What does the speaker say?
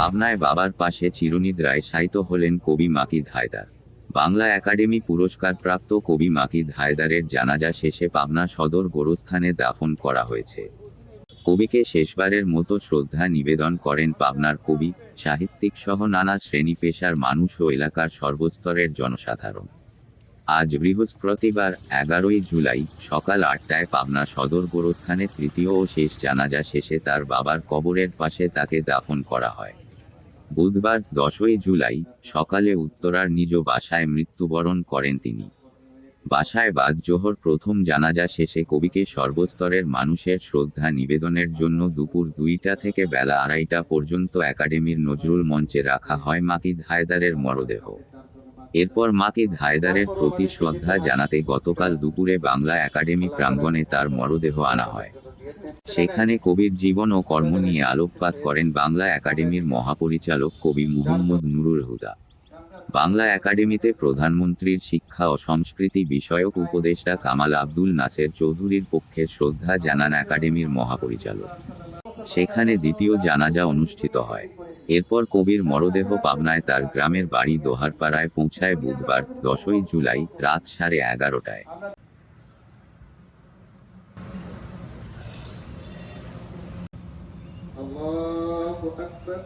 পাবনায় বাবার পাশে চিরনিদ্রায় শায়িত হলেন কবি মাকিদ হায়দার। বাংলা একাডেমি পুরস্কারপ্রাপ্ত কবি মাকিদ হায়দারের জানাজা শেষে পাবনা সদর গোরস্থানে দাফন করা হয়েছে। কবিকে শেষবারের মতো শ্রদ্ধা নিবেদন করেন পাবনার কবি, সাহিত্যিক সহ নানা শ্রেণী পেশার মানুষ ও এলাকার সর্বস্তরের জনসাধারণ। আজ বৃহস্পতিবার 11ই জুলাই সকাল 8টায় পাবনা সদর গোরস্থানে তৃতীয় ও শেষ জানাজা শেষে তার বাবার কবরের পাশে তাকে দাফন করা হয়। বুধবার 10ই জুলাই সকালে উত্তরার নিজ বাসায় মৃত্যুবরণ করেন তিনি। বাসায় বাদ জোহর প্রথম জানাজা শেষে কবিকে সর্বস্তরের মানুষের শ্রদ্ধা নিবেদনের জন্য দুপুর 2টা থেকে বেলা 2:30টা পর্যন্ত একাডেমির নজরুল মঞ্চে রাখা হয় মাকিদ হায়দারের মরদেহ। এরপর মাকিদ হায়দারের প্রতি শ্রদ্ধা জানাতে গতকাল দুপুরে বাংলা একাডেমি প্রাঙ্গণে তার মরদেহ আনা হয়। সেখানে কবির জীবন ও কর্ম নিয়ে আলোকপাত করেন বাংলা একাডেমির মহাপরিচালক কবি মুহম্মদ নুরুল হুদা। বাংলা একাডেমিতে প্রধানমন্ত্রীর শিক্ষা ও সংস্কৃতি বিষয়ক উপদেষ্টা কামাল আব্দুল নাসের চৌধুরীর পক্ষে শ্রদ্ধা জানান একাডেমির মহাপরিচালক। সেখানে দ্বিতীয় জানাজা অনুষ্ঠিত হয়। এরপর কবির মরদেহ পাবনায় তার গ্রামের বাড়ি দোহারপাড়ায় পৌঁছায় বুধবার 10ই জুলাই রাত 11:30টায়। আল্লাহু আকবার।